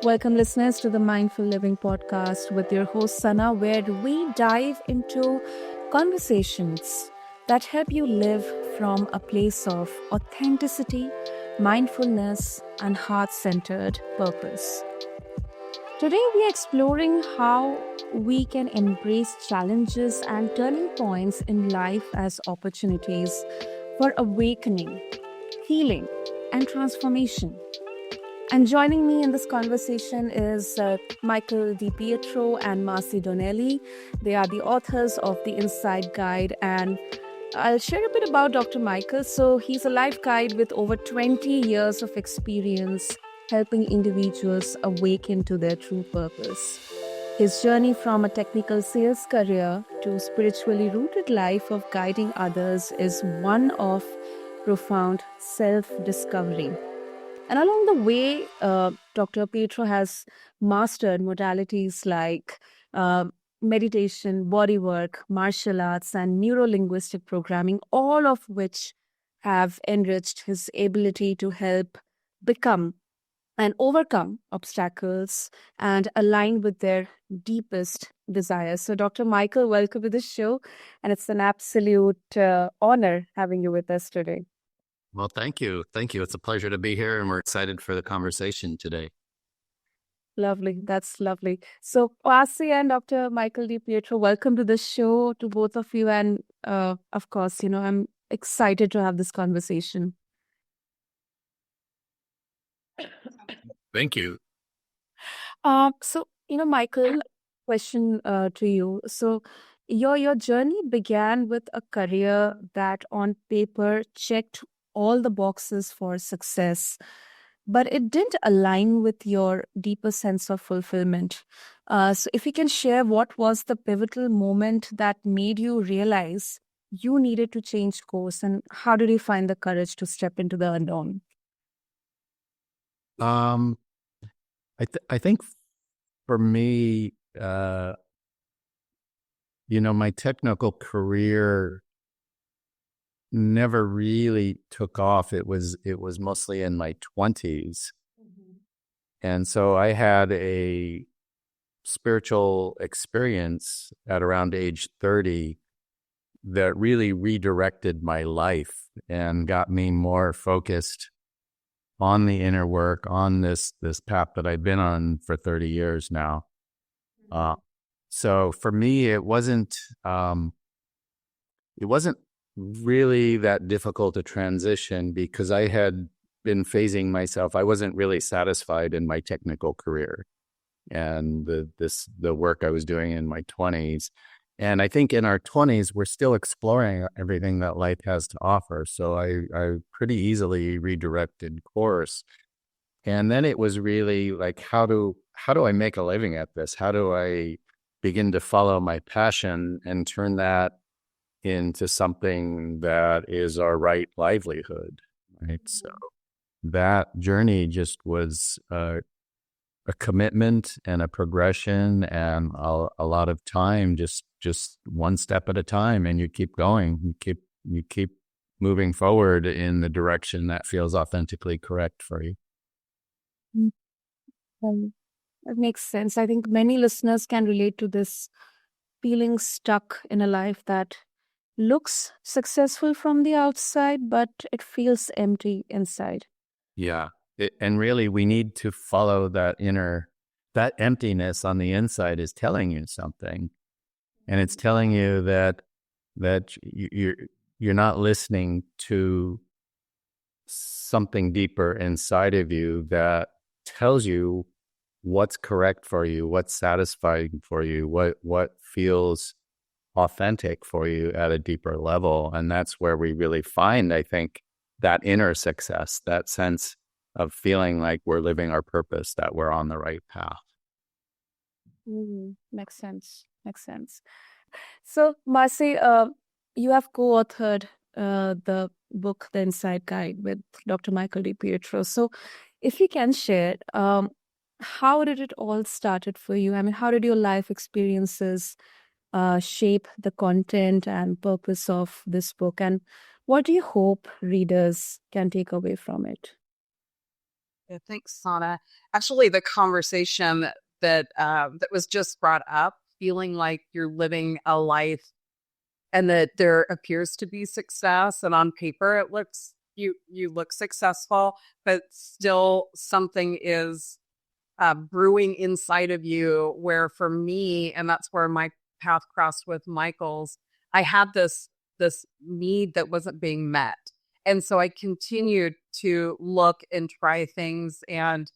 Welcome, listeners, to the Mindful Living podcast with your host, Sana, where we dive into conversations that help you live from a place of authenticity, mindfulness, and heart centered purpose. Today, we are exploring how we can embrace challenges and turning points in life as opportunities for awakening, healing, and transformation. And joining me in this conversation is Michael DiPietro and Marcey Donnelly. They are the authors of The Inside Guide. And I'll share a bit about Dr. Michael. So he's a life guide with over 20 years of experience helping individuals awaken to their true purpose. His journey from a technical sales career to spiritually rooted life of guiding others is one of profound self-discovery. And along the way, Dr. Pietro has mastered modalities like meditation, bodywork, martial arts, and neuro-linguistic programming, all of which have enriched his ability to help become and overcome obstacles and align with their deepest desires. So, Dr. Michael, welcome to the show. And it's an absolute honor having you with us today. Well, thank you. Thank you. It's a pleasure to be here, and we're excited for the conversation today. Lovely. That's lovely. So, Marcey and Dr. Michael DiPietro, welcome to the show to both of you. And of course, I'm excited to have this conversation. Thank you. So, Michael, question to you. So, your journey began with a career that on paper checked all the boxes for success, but it didn't align with your deeper sense of fulfillment. So if you can share, what was the pivotal moment that made you realize you needed to change course, and how did you find the courage to step into the unknown? I think for me, my technical career never really took off. It was mostly in my 20s. Mm-hmm. And so I had a spiritual experience at around age 30 that really redirected my life and got me more focused on the inner work, on this path that I've been on for 30 years now. So for me, it wasn't really that difficult to transition because I had been phasing myself. I wasn't really satisfied in my technical career and the work I was doing in my 20s. And I think in our 20s, we're still exploring everything that life has to offer. So I pretty easily redirected course. And then it was really like, how do I make a living at this? How do I begin to follow my passion and turn that into something that is our right livelihood, right? So that journey just was a commitment and a progression and a lot of time, just one step at a time, and you keep going. You keep moving forward in the direction that feels authentically correct for you. That makes sense. I think many listeners can relate to this feeling stuck in a life that looks successful from the outside, but it feels empty inside. Yeah. And really, we need to follow that emptiness on the inside is telling you something. And it's telling you that you're not listening to something deeper inside of you that tells you what's correct for you, what's satisfying for you, what feels authentic for you at a deeper level. And that's where we really find, I think, that inner success, that sense of feeling like we're living our purpose, that we're on the right path. Makes sense. So, Marcey, you have co-authored the book, The Inside Guide, with Dr. Michael DiPietro. So, if you can share, how did it all started for you? I mean, how did your life experiences shape the content and purpose of this book? And what do you hope readers can take away from it? Yeah, thanks, Sana. Actually, the conversation that was just brought up, feeling like you're living a life and that there appears to be success, and on paper it looks you look successful, but still something is brewing inside of you. Where for me, and that's where my path crossed with Michael's, I had this need that wasn't being met. And so I continued to look and try things and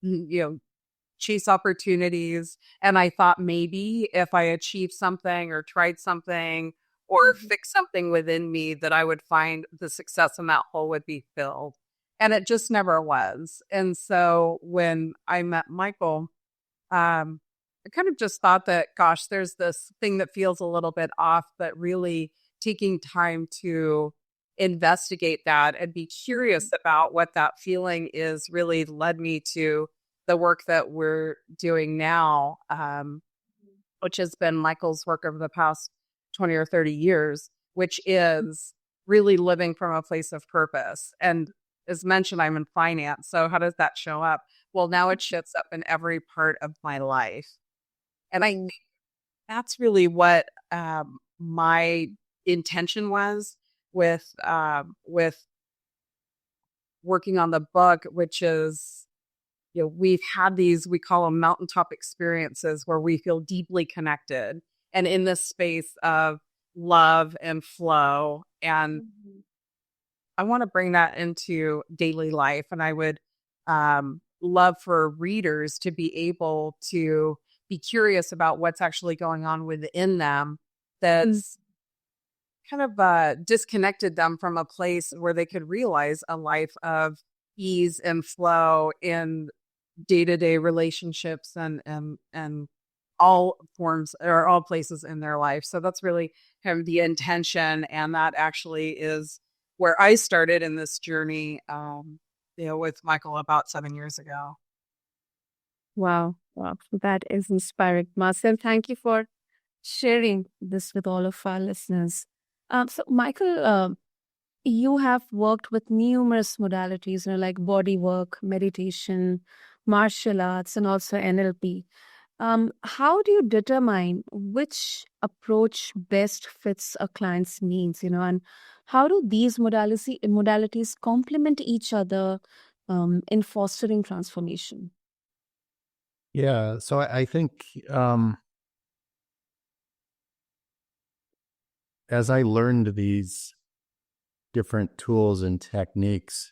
you know, chase opportunities. And I thought maybe if I achieved something or tried something or fix something within me, that I would find the success and that hole would be filled. And it just never was. And so when I met Michael, I kind of just thought that, gosh, there's this thing that feels a little bit off, but really taking time to investigate that and be curious about what that feeling is really led me to the work that we're doing now, which has been Michael's work over the past 20 or 30 years, which is really living from a place of purpose. And as mentioned, I'm in finance. So how does that show up? Well, now it shows up in every part of my life. And I think that's really what my intention was with working on the book, which is, we've had these, we call them mountaintop experiences, where we feel deeply connected and in this space of love and flow. And I want to bring that into daily life. And I would love for readers to be able to be curious about what's actually going on within them that's kind of disconnected them from a place where they could realize a life of ease and flow in day-to-day relationships and all forms or all places in their life. So that's really kind of the intention. And that actually is where I started in this journey, with Michael about 7 years ago. Wow. Wow. That is inspiring. Marcel, thank you for sharing this with all of our listeners. So, Michael, you have worked with numerous modalities, like body work, meditation, martial arts, and also NLP. How do you determine which approach best fits a client's needs, and how do these modalities complement each other in fostering transformation? Yeah. So I think as I learned these different tools and techniques,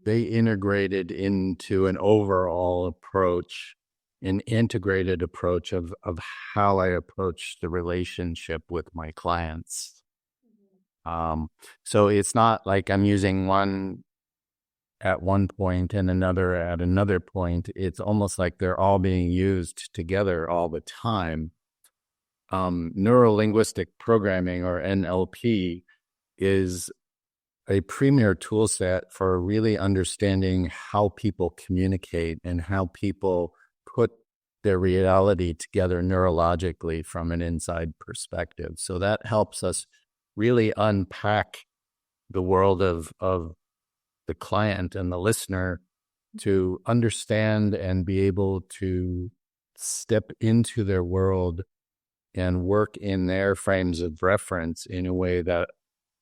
they integrated into an overall approach, an integrated approach of how I approach the relationship with my clients. So it's not like I'm using one at one point and another at another point. It's almost like they're all being used together all the time. Neuro-linguistic programming, or NLP, is a premier tool set for really understanding how people communicate and how people put their reality together neurologically from an inside perspective. So that helps us really unpack the world of the client and the listener to understand and be able to step into their world and work in their frames of reference in a way that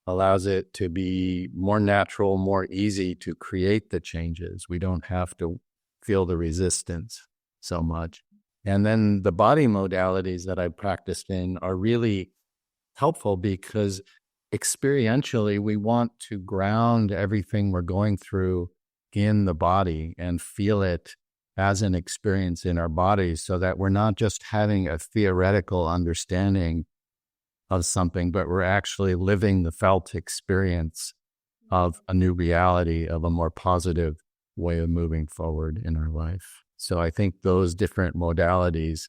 allows it to be more natural, more easy to create the changes. We don't have to feel the resistance so much. And then the body modalities that I practiced in are really helpful because experientially, we want to ground everything we're going through in the body and feel it as an experience in our bodies, so that we're not just having a theoretical understanding of something, but we're actually living the felt experience of a new reality, of a more positive way of moving forward in our life. So I think those different modalities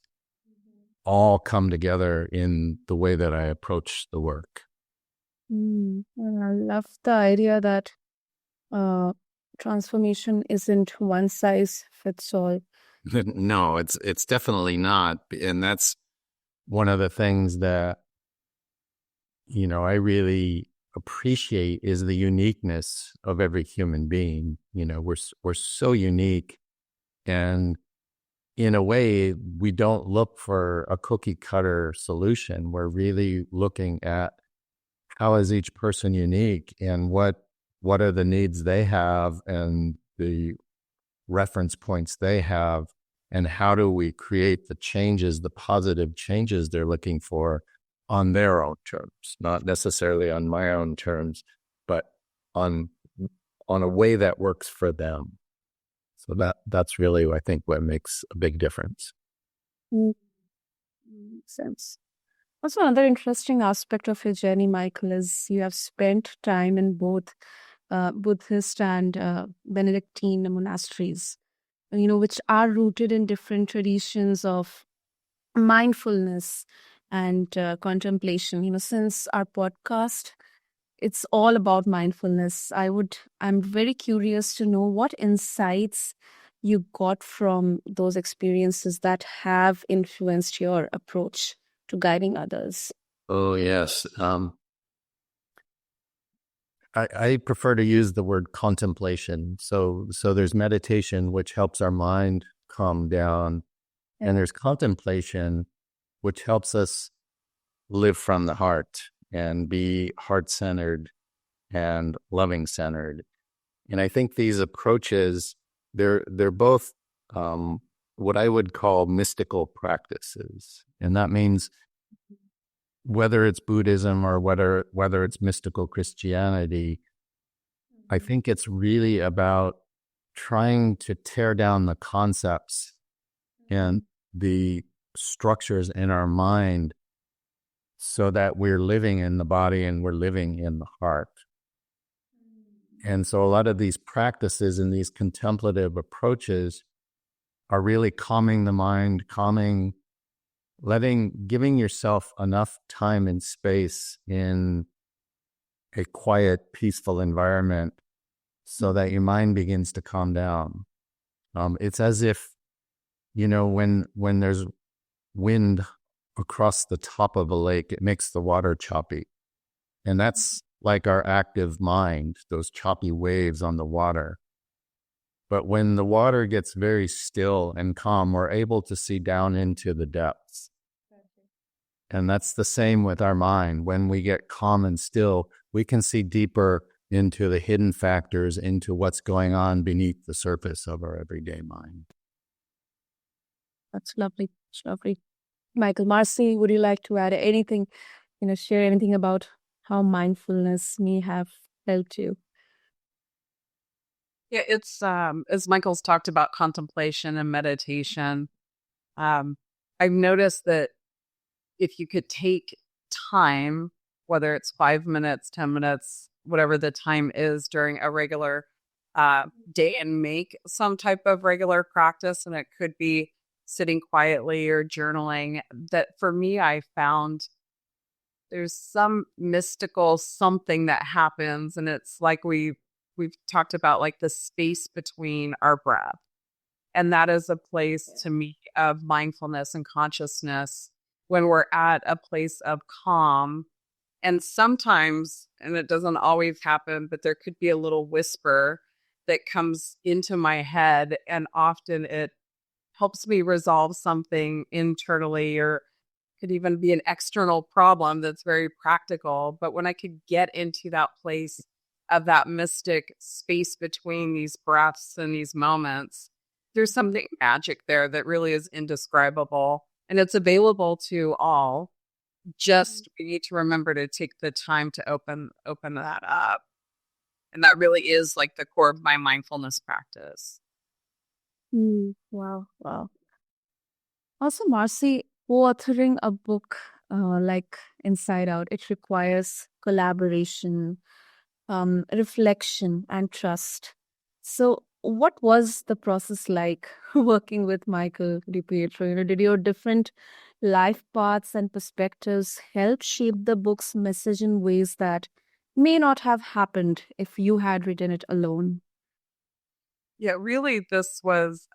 all come together in the way that I approach the work. I love the idea that transformation isn't one size fits all. No, it's definitely not. And that's one of the things that, I really appreciate is the uniqueness of every human being. We're so unique, and in a way, we don't look for a cookie cutter solution. We're really looking at how is each person unique, and what are the needs they have and the reference points they have, and how do we create the changes, the positive changes they're looking for on their own terms, not necessarily on my own terms, but on a way that works for them. So that's really, I think, what makes a big difference. Makes sense. Also, another interesting aspect of your journey, Michael, is you have spent time in both Buddhist and Benedictine monasteries, which are rooted in different traditions of mindfulness and contemplation. Since our podcast, it's all about mindfulness. I'm very curious to know what insights you got from those experiences that have influenced your approach to guiding others. Oh, yes. I prefer to use the word contemplation. So there's meditation, which helps our mind calm down. And there's contemplation, which helps us live from the heart and be heart-centered and loving-centered. And I think these approaches, they're both what I would call mystical practices. And that means whether it's Buddhism or whether it's mystical Christianity, I think it's really about trying to tear down the concepts and the structures in our mind so that we're living in the body and we're living in the heart. And so a lot of these practices and these contemplative approaches are really calming the mind, giving yourself enough time and space in a quiet, peaceful environment so that your mind begins to calm down. It's as if, when there's wind across the top of a lake, it makes the water choppy. And that's like our active mind, those choppy waves on the water. But when the water gets very still and calm, we're able to see down into the depths. And that's the same with our mind. When we get calm and still, we can see deeper into the hidden factors, into what's going on beneath the surface of our everyday mind. That's lovely. That's lovely. Michael, Marcey, would you like to add anything, share anything about how mindfulness may have helped you? Yeah, it's as Michael's talked about contemplation and meditation. I've noticed that if you could take time, whether it's 5 minutes, 10 minutes, whatever the time is during a regular day, and make some type of regular practice, and it could be sitting quietly or journaling, that for me, I found there's some mystical something that happens, and it's like we've talked about, like the space between our breath. And that is a place to me of mindfulness and consciousness when we're at a place of calm. And sometimes, and it doesn't always happen, but there could be a little whisper that comes into my head, and often it helps me resolve something internally, or could even be an external problem that's very practical. But when I could get into that place of that mystic space between these breaths and these moments, there's something magic there that really is indescribable, and it's available to all. Just we need to remember to take the time to open that up. And that really is like the core of my mindfulness practice. Wow. Also, Marcey, co-authoring a book like Inside Out, it requires collaboration, reflection, and trust. So, what was the process like working with Michael DiPietro? Did your different life paths and perspectives help shape the book's message in ways that may not have happened if you had written it alone? Yeah, really, this was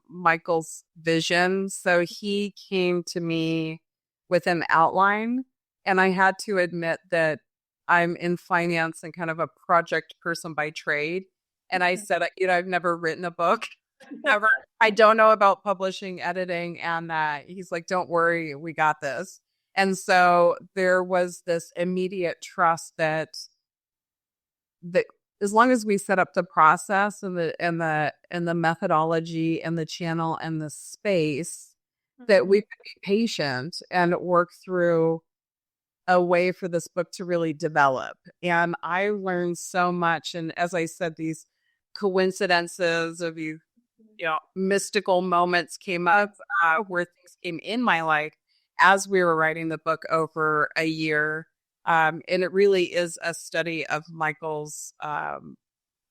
Michael's vision. So he came to me with an outline, and I had to admit that I'm in finance and kind of a project person by trade. And I said, I've never written a book, never. I don't know about publishing, editing. And he's like, don't worry, we got this. And so there was this immediate trust that as long as we set up the process and the methodology and the channel and the space, that we could be patient and work through a way for this book to really develop. And I learned so much. And as I said, these coincidences of mystical moments came up where things came in my life as we were writing the book over a year. And it really is a study of Michael's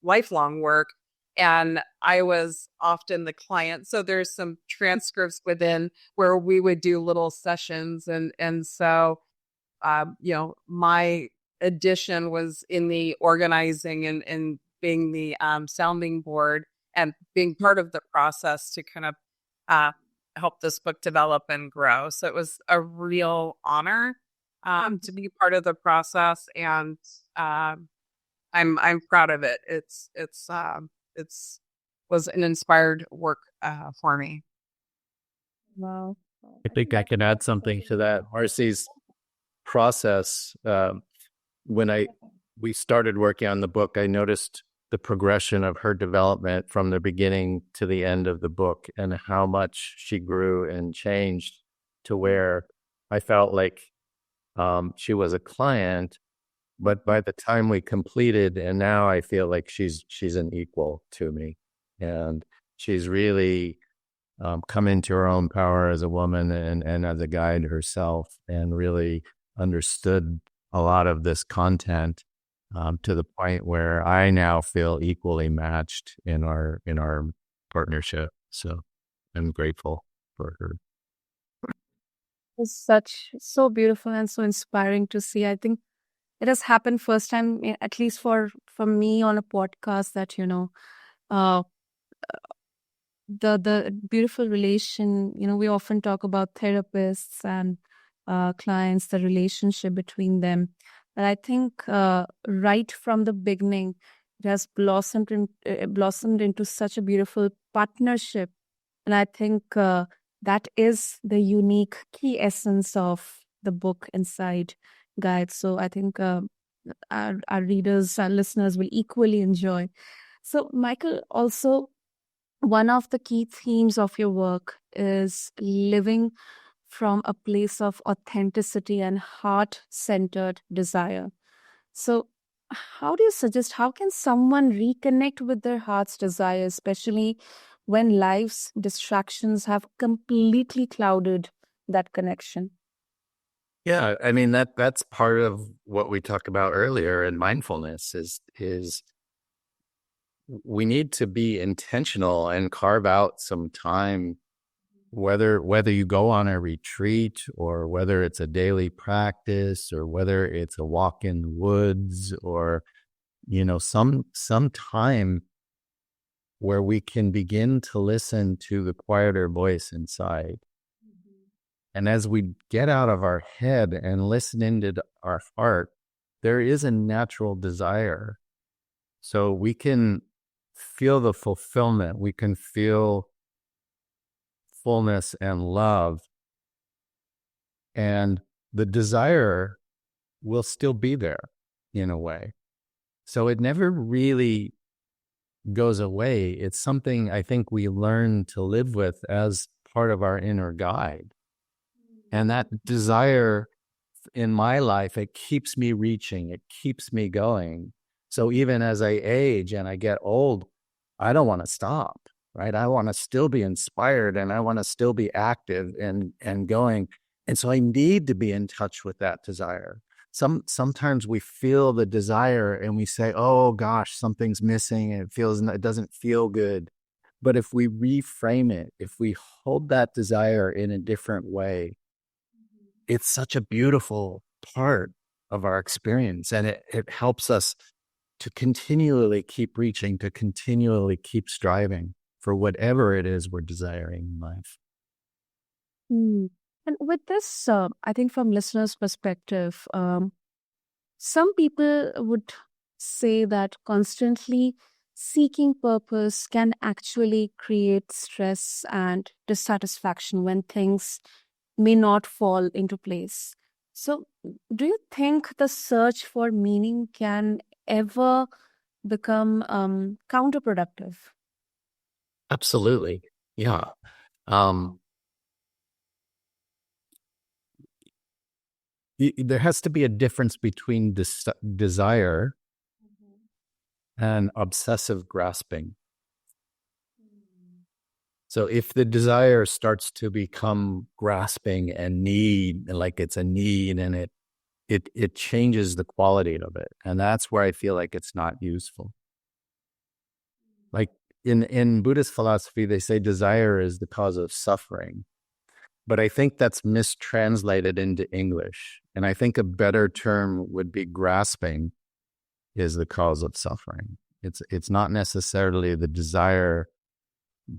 lifelong work. And I was often the client. So there's some transcripts within where we would do little sessions. And so, my addition was in the organizing and being the sounding board and being part of the process to kind of help this book develop and grow. So it was a real honor to be part of the process, and I'm proud of it. It's was an inspired work for me. Wow. I think I can add something to that. Marcy's process, when we started working on the book, I noticed the progression of her development from the beginning to the end of the book and how much she grew and changed to where I felt like she was a client, but by the time we completed, and now I feel like she's an equal to me, and she's really come into her own power as a woman and as a guide herself, and really understood a lot of this content to the point where I now feel equally matched in our partnership. So I'm grateful for her. It's so beautiful and so inspiring to see. I think it has happened first time, at least for me on a podcast, that uh, the beautiful relation. We often talk about therapists and clients, the relationship between them. But I think right from the beginning, it has blossomed into such a beautiful partnership. And I think that is the unique key essence of the book inside guide. So I think our readers, our listeners will equally enjoy. So Michael, also one of the key themes of your work is living from a place of authenticity and heart-centered desire. So how can someone reconnect with their heart's desire, especially when life's distractions have completely clouded that connection? Yeah, I mean that's part of what we talked about earlier in mindfulness is we need to be intentional and carve out some time, whether you go on a retreat or whether it's a daily practice or whether it's a walk in the woods or some time where we can begin to listen to the quieter voice inside. And as we get out of our head and listen into our heart, there is a natural desire. So we can feel the fulfillment, we can feel fullness and love, and the desire will still be there in a way. So it never really goes away. It's something I think we learn to live with as part of our inner guide. And that desire in my life, it keeps me reaching, it keeps me going. So even as I age and I get old, I don't want to stop, right? I want to still be inspired and I want to still be active and going. And so I need to be in touch with that desire. Sometimes we feel the desire and we say, oh gosh, something's missing and it doesn't feel good. But if we reframe it, if we hold that desire in a different way, it's such a beautiful part of our experience. And it helps us to continually keep reaching, to continually keep striving for whatever it is we're desiring in life. And with this, I think from listeners' perspective, Some people would say that constantly seeking purpose can actually create stress and dissatisfaction when things may not fall into place. So, do you think the search for meaning can ever become counterproductive? Absolutely. Yeah. Um, there has to be a difference between desire and obsessive grasping. So if the desire starts to become grasping and need, like it's a need, and it changes the quality of it, and that's where I feel like it's not useful. Like in Buddhist philosophy, they say desire is the cause of suffering, but I think that's mistranslated into English. And I think a better term would be grasping is the cause of suffering. It's not necessarily the desire,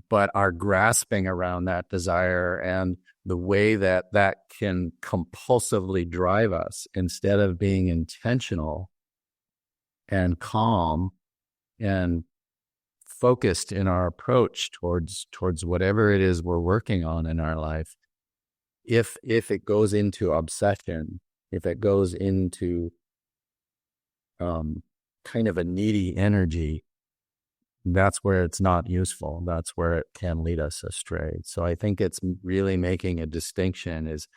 but our grasping around that desire and the way that that can compulsively drive us instead of being intentional and calm and focused in our approach towards whatever it is we're working on in our life. If it goes into obsession, if it goes into kind of a needy energy, that's where it's not useful. That's where it can lead us astray. So I think it's really making a distinction is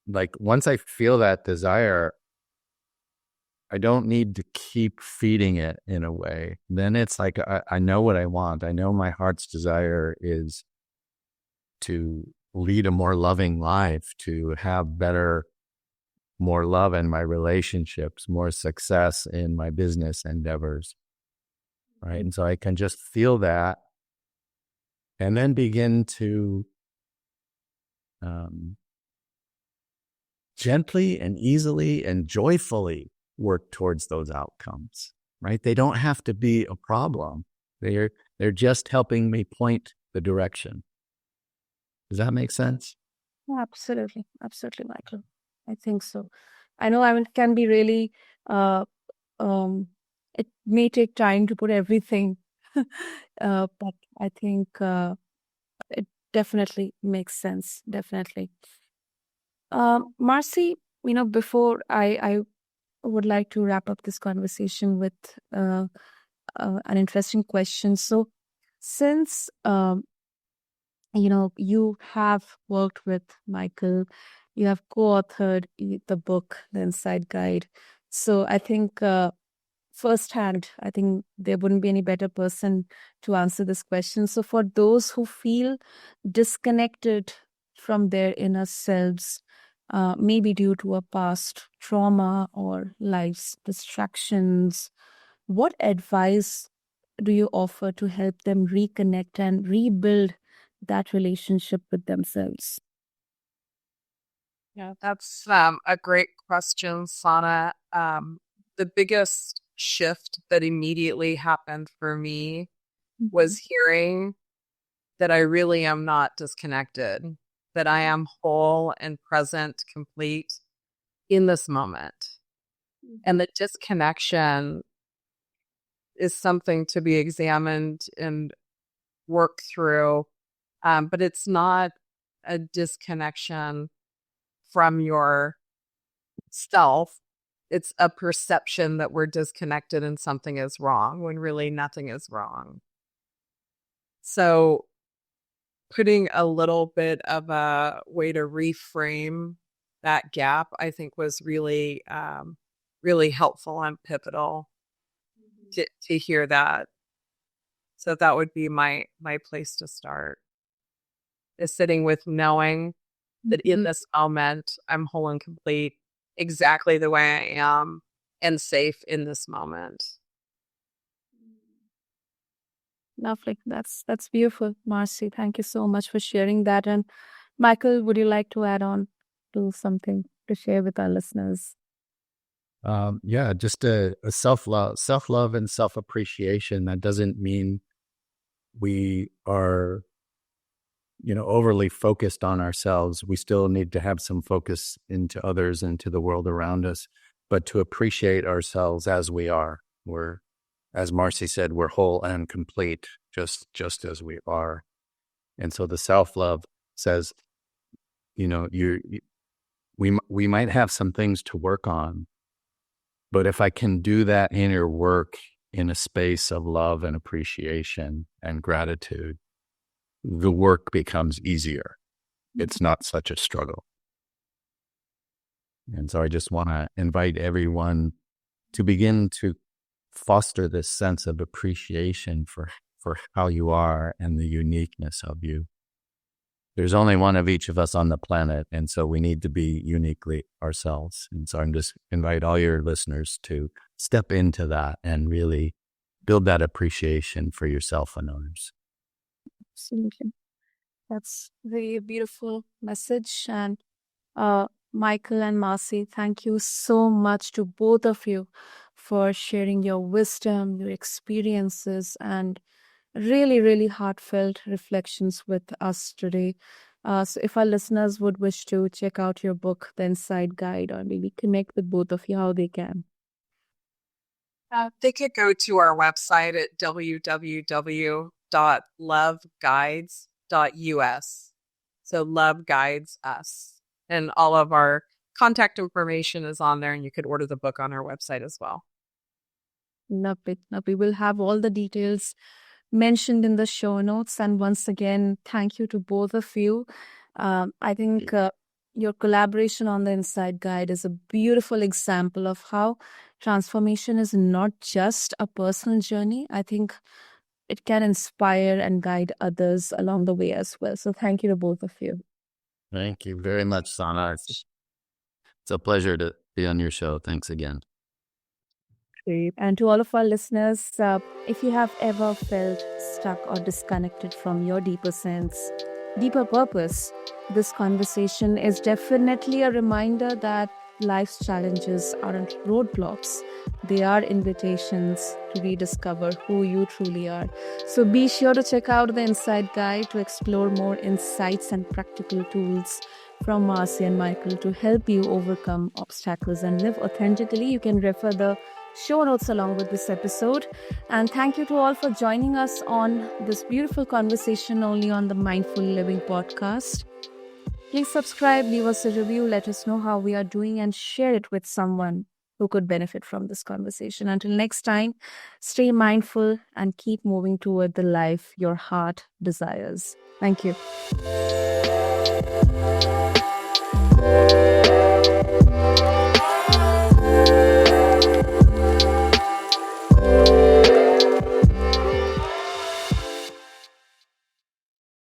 like, once I feel that desire, I don't need to keep feeding it in a way. Then it's like, I know what I want. I know my heart's desire is to lead a more loving life, to have more love in my relationships, more success in my business endeavors. Right. And so I can just feel that and then begin to gently and easily and joyfully work towards those outcomes. Right. They don't have to be a problem. They're just helping me point the direction. Does that make sense? Absolutely, absolutely, Michael. I think so. I know, I mean, it can be really, uh, it may take time to put everything, but I think it definitely makes sense. Definitely. Marcy, before I would like to wrap up this conversation with an interesting question. So, since you have worked with Michael, you have co-authored the book, The Inside Guide. So I think firsthand, I think there wouldn't be any better person to answer this question. So for those who feel disconnected from their inner selves, maybe due to a past trauma or life's distractions, what advice do you offer to help them reconnect and rebuild that relationship with themselves? Yeah, that's a great question, Sana. The biggest shift that immediately happened for me was hearing that I really am not disconnected, that I am whole and present, complete in this moment. And the disconnection is something to be examined and worked through, but it's not a disconnection from your self. It's a perception that we're disconnected and something is wrong when really nothing is wrong. So putting a little bit of a way to reframe that gap, I think was really, really helpful and pivotal to hear that. So that would be my place to start, is sitting with knowing that in this moment, I'm whole and complete exactly the way I am and safe in this moment. Lovely. That's beautiful, Marcy. Thank you so much for sharing that. And Michael, would you like to add on to something to share with our listeners? Yeah, just a self-love and self-appreciation. That doesn't mean we are, overly focused on ourselves. We still need to have some focus into others and to the world around us. but to appreciate ourselves as we are. We're, as Marcy said, we're whole and complete, just as we are. And so the self-love says, we might have some things to work on, but if I can do that inner work in a space of love and appreciation and gratitude, the work becomes easier. It's not such a struggle. And so I just want to invite everyone to begin to foster this sense of appreciation for how you are and the uniqueness of you. There's only one of each of us on the planet, and so we need to be uniquely ourselves. And so I'm just invite all your listeners to step into that and really build that appreciation for yourself and others. Absolutely. That's a very beautiful message. And Michael and Marcy, thank you so much to both of you for sharing your wisdom, your experiences, and really, really heartfelt reflections with us today. So if our listeners would wish to check out your book, The Inside Guide, or maybe connect with both of you, how they can. They could go to our website at www.loveguides.us. So love guides us. And all of our contact information is on there, and you could order the book on our website as well. Love it. We will have all the details mentioned in the show notes. And once again, thank you to both of you. I think your collaboration on the Inside Guide is a beautiful example of how transformation is not just a personal journey. I think it can inspire and guide others along the way as well. So thank you to both of you. Thank you very much, Sana. It's a pleasure to be on your show. Thanks again. And to all of our listeners, if you have ever felt stuck or disconnected from your deeper sense, deeper purpose, this conversation is definitely a reminder that life's challenges aren't roadblocks. They are invitations to rediscover who you truly are. So be sure to check out the Inside Guide to explore more insights and practical tools from Marcy and Michael to help you overcome obstacles and live authentically. You can refer the show notes along with this episode. And thank you to all for joining us on this beautiful conversation only on the Mindful Living podcast. Please subscribe, leave us a review, let us know how we are doing, and share it with someone who could benefit from this conversation. Until next time, stay mindful and keep moving toward the life your heart desires. Thank you.